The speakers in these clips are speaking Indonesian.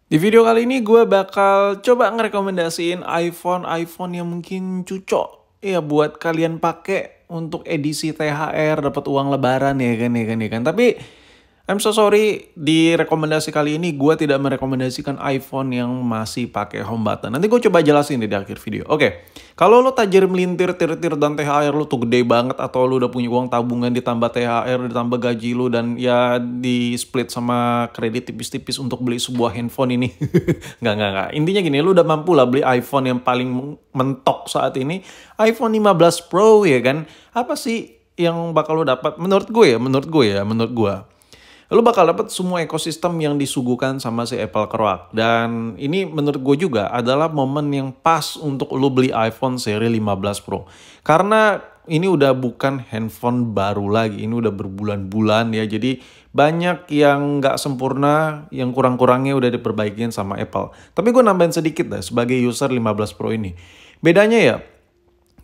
Di video kali ini gue bakal coba ngerekomendasiin iPhone yang mungkin cocok ya buat kalian pakai untuk edisi THR dapat uang lebaran ya kan. Tapi I'm so sorry, di rekomendasi kali ini gue tidak merekomendasikan iPhone yang masih pakai home button. Nanti gue coba jelasin di akhir video. Oke, kalau lo tajir melintir, tir-tir, dan THR lo tuh gede banget, atau lo udah punya uang tabungan ditambah THR, ditambah gaji lo, dan ya di split sama kredit tipis-tipis untuk beli sebuah handphone ini. Nggak. Intinya gini, lo udah mampu lah beli iPhone yang paling mentok saat ini. iPhone 15 Pro ya kan. Apa sih yang bakal lo dapat? Menurut gue. Lu bakal dapat semua ekosistem yang disuguhkan sama si Apple Keroak. Dan ini menurut gue juga adalah momen yang pas untuk lu beli iPhone seri 15 Pro. Karena ini udah bukan handphone baru lagi, ini udah berbulan-bulan ya. Jadi banyak yang nggak sempurna, yang kurang-kurangnya udah diperbaikin sama Apple. Tapi gue nambahin sedikit dah sebagai user 15 Pro ini. Bedanya ya,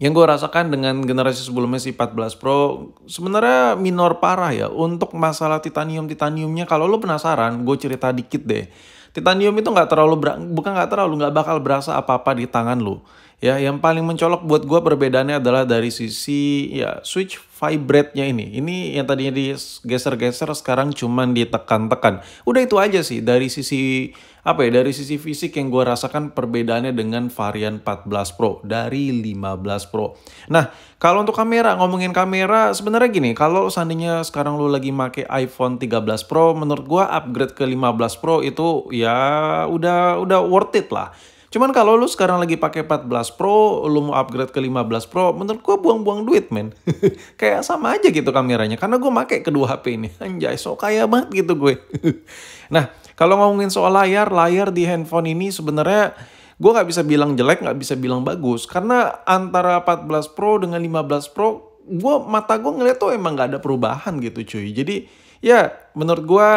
yang gue rasakan dengan generasi sebelumnya si 14 Pro sebenarnya minor parah ya. Untuk masalah titaniumnya, kalau lo penasaran, gue cerita dikit deh. Titanium itu nggak bakal berasa apa-apa di tangan lo. Ya, yang paling mencolok buat gue perbedaannya adalah dari sisi ya switch vibrate-nya ini. Ini yang tadinya digeser-geser sekarang cuman ditekan-tekan. Udah itu aja sih dari sisi dari sisi fisik yang gue rasakan perbedaannya dengan varian 14 Pro dari 15 Pro. Nah, kalau untuk ngomongin kamera, sebenarnya gini, kalau seandainya sekarang lu lagi make iPhone 13 Pro, menurut gue upgrade ke 15 Pro itu ya udah worth it lah. Cuman kalau lu sekarang lagi pakai 14 Pro, lu mau upgrade ke 15 Pro, menurut gua buang-buang duit, men. Kayak sama aja gitu kameranya, karena gue pakai kedua HP ini. Anjay, so kaya banget gitu gue. Nah, kalau ngomongin soal layar di handphone ini sebenarnya gue nggak bisa bilang jelek, nggak bisa bilang bagus. Karena antara 14 Pro dengan 15 Pro, mata gue ngeliat tuh emang nggak ada perubahan gitu cuy. Jadi ya menurut gue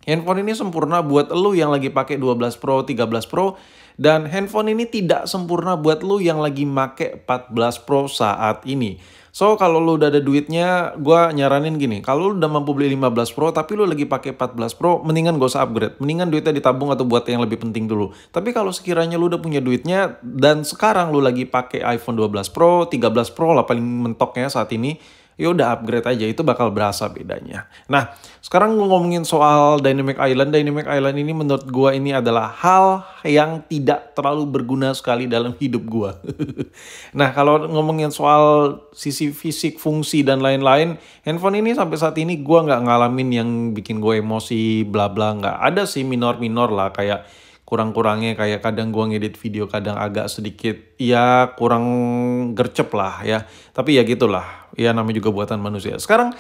handphone ini sempurna buat lu yang lagi pakai 12 Pro, 13 Pro. Dan handphone ini tidak sempurna buat lu yang lagi make 14 Pro saat ini. So, kalau lu udah ada duitnya, gue nyaranin gini. Kalau lu udah mampu beli 15 Pro, tapi lu lagi pakai 14 Pro, mendingan gak usah upgrade. Mendingan duitnya ditabung atau buat yang lebih penting dulu. Tapi kalau sekiranya lu udah punya duitnya, dan sekarang lu lagi pakai iPhone 12 Pro, 13 Pro lah paling mentoknya saat ini, ya udah upgrade aja, itu bakal berasa bedanya. Nah, sekarang gue ngomongin soal Dynamic Island. Dynamic Island ini menurut gue ini adalah hal yang tidak terlalu berguna sekali dalam hidup gue. Nah, kalau ngomongin soal sisi fisik, fungsi, dan lain-lain, handphone ini sampai saat ini gue nggak ngalamin yang bikin gue emosi, bla bla, nggak. Ada sih minor-minor lah, kayak kurang-kurangnya kayak kadang gua ngedit video kadang agak sedikit ya kurang gercep lah ya. Tapi ya gitulah. Ya namanya juga buatan manusia. Sekarang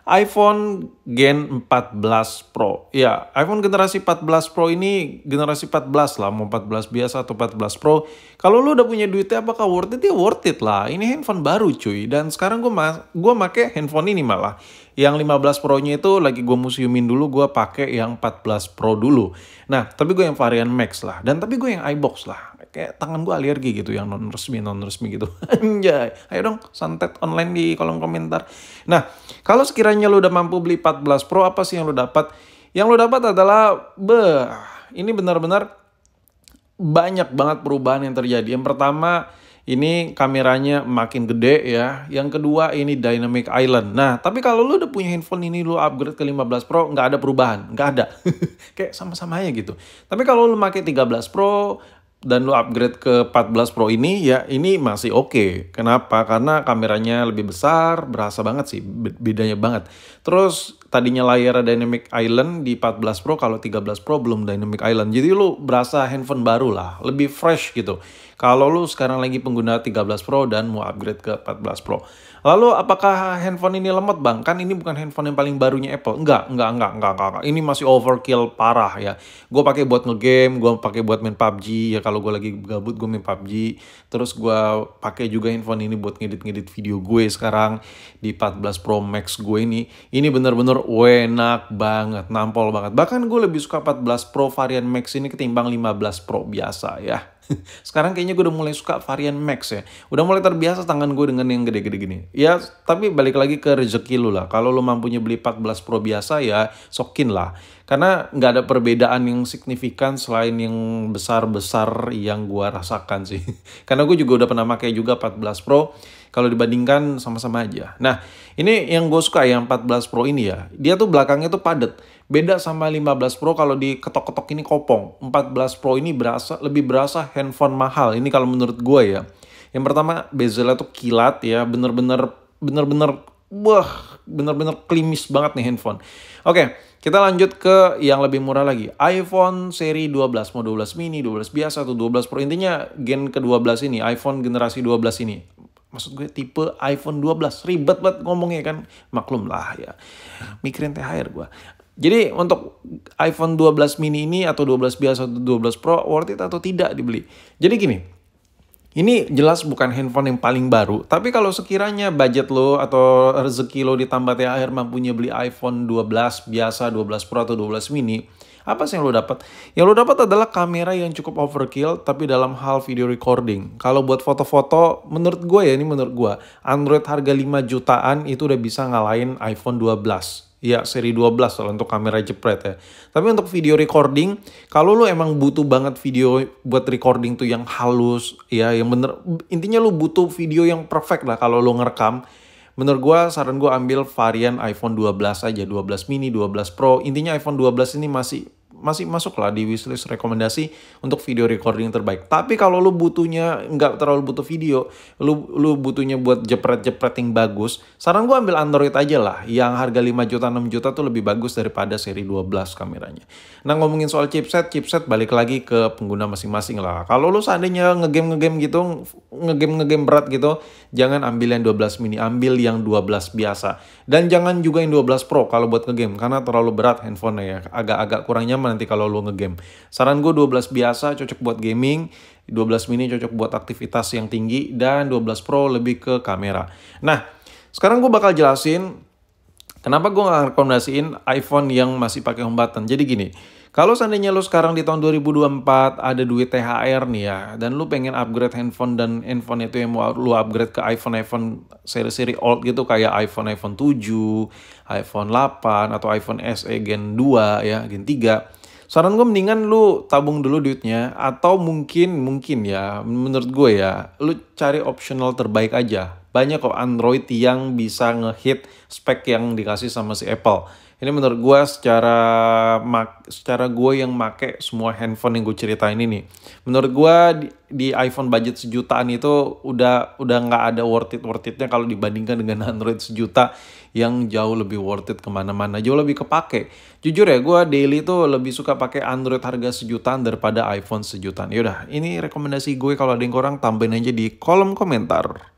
iPhone Gen 14 Pro. Ya, iPhone generasi 14 Pro ini generasi 14 lah, mau 14 biasa atau 14 Pro. Kalau lu udah punya duitnya apakah worth it? Ya worth it lah. Ini handphone baru cuy. Dan sekarang gua make handphone ini malah. Yang 15 Pro-nya itu lagi gue museumin dulu, gue pakai yang 14 Pro dulu. Nah, tapi gue yang varian Max lah. Dan tapi gue yang iBox lah. Kayak tangan gue alergi gitu, yang non resmi gitu. Anjay, ayo dong santet online di kolom komentar. Nah, kalau sekiranya lu udah mampu beli 14 Pro, apa sih yang lu dapat? Yang lu dapat adalah, ini benar-benar banyak banget perubahan yang terjadi. Yang pertama, ini kameranya makin gede ya. Yang kedua ini Dynamic Island. Nah, tapi kalau lu udah punya handphone ini, lu upgrade ke 15 Pro, nggak ada perubahan. Nggak ada. Kayak sama-sama aja gitu. Tapi kalau lu pakai 13 Pro, dan lu upgrade ke 14 Pro ini, ya ini masih oke. Kenapa? Karena kameranya lebih besar, berasa banget sih, bedanya banget. Terus tadinya layar Dynamic Island di 14 Pro, kalau 13 Pro belum Dynamic Island. Jadi lu berasa handphone baru lah, lebih fresh gitu. Kalau lu sekarang lagi pengguna 13 Pro dan mau upgrade ke 14 Pro. Lalu apakah handphone ini lemot bang? Kan ini bukan handphone yang paling barunya Apple. Enggak. Ini masih overkill parah ya. Gue pakai buat ngegame, gue pakai buat main PUBG. Ya kalau gue lagi gabut gue main PUBG. Terus gue pakai juga handphone ini buat ngedit video gue sekarang di 14 Pro Max gue ini. Ini bener-bener bener-bener enak banget, nampol banget. Bahkan gue lebih suka 14 Pro varian Max ini ketimbang 15 Pro biasa ya. Sekarang kayaknya gue udah mulai suka varian Max ya. Udah mulai terbiasa tangan gue dengan yang gede-gede gini. Ya, tapi balik lagi ke rezeki lu lah. Kalau lu mampunya beli 14 Pro biasa ya sokin lah. Karena nggak ada perbedaan yang signifikan selain yang besar-besar yang gue rasakan sih. Karena gue juga udah pernah pakai juga 14 Pro. Kalau dibandingkan sama-sama aja. Nah, ini yang gue suka yang 14 Pro ini ya. Dia tuh belakangnya tuh padet. Beda sama 15 Pro kalau diketok-ketok ini kopong. 14 Pro ini lebih berasa handphone mahal. Ini kalau menurut gue ya. Yang pertama bezelnya tuh kilat ya. Bener-bener klimis banget nih handphone. Oke, kita lanjut ke yang lebih murah lagi. iPhone seri 12. Mau 12 mini, 12 biasa, atau 12 Pro. Intinya gen ke-12 ini. iPhone generasi 12 ini. Maksud gue tipe iPhone 12. Ribet banget ngomongnya kan. Maklum lah ya. Mikirin THR gue. Jadi untuk iPhone 12 mini ini atau 12 biasa atau 12 Pro worth it atau tidak dibeli. Jadi gini. Ini jelas bukan handphone yang paling baru. Tapi kalau sekiranya budget lo atau rezeki lo ditambah THR mampunya beli iPhone 12 biasa, 12 Pro atau 12 mini. Apa sih yang lo dapat? Yang lo dapat adalah kamera yang cukup overkill tapi dalam hal video recording. Kalau buat foto-foto, menurut gue ya, ini menurut gue, Android harga 5 jutaan itu udah bisa ngalahin iPhone 12. Ya, seri 12 kalau untuk kamera jepret ya. Tapi untuk video recording, kalau lo emang butuh banget video buat recording tuh yang halus, ya yang bener, intinya lo butuh video yang perfect lah kalau lo ngerekam. Menurut gue, saran gue ambil varian iPhone 12 aja, 12 mini, 12 Pro. Intinya iPhone 12 ini masih masuk lah di wishlist rekomendasi untuk video recording terbaik. Tapi kalau lu butuhnya nggak terlalu butuh video, lu butuhnya buat jepret-jepret yang bagus, saran gue ambil Android aja lah. Yang harga 5 juta, 6 juta tuh lebih bagus daripada seri 12 kameranya. Nah, ngomongin soal chipset balik lagi ke pengguna masing-masing lah. Kalau lu seandainya ngegame gitu, ngegame berat gitu, jangan ambil yang 12 mini, ambil yang 12 biasa. Dan jangan juga yang 12 Pro kalau buat ngegame, karena terlalu berat handphonenya ya. Agak-agak kurang nyaman nanti kalau lu ngegame. Saran gue 12 biasa cocok buat gaming, 12 mini cocok buat aktivitas yang tinggi, dan 12 Pro lebih ke kamera. Nah, sekarang gue bakal jelasin kenapa gue gak rekomendasiin iPhone yang masih pakai home button. Jadi gini, kalau seandainya lu sekarang di tahun 2024 ada duit THR nih ya, dan lu pengen upgrade handphone, dan handphone itu yang mau lu upgrade ke iPhone seri-seri old gitu, kayak iPhone 7, iPhone 8, atau iPhone SE Gen 2 ya, Gen 3. Saran gue mendingan lu tabung dulu duitnya, atau mungkin ya, menurut gue ya, lu cari optional terbaik aja. Banyak kok Android yang bisa ngehit spek yang dikasih sama si Apple. Ini menurut gue secara gue yang make semua handphone yang gue ceritain ini. Menurut gue di iPhone budget sejutaan itu udah nggak ada worth it-nya kalau dibandingkan dengan Android sejuta yang jauh lebih worth it kemana-mana, jauh lebih kepake. Jujur ya, gue daily tuh lebih suka pakai Android harga sejutaan daripada iPhone sejutaan. Yaudah, ini rekomendasi gue. Kalau ada yang kurang tambahin aja di kolom komentar.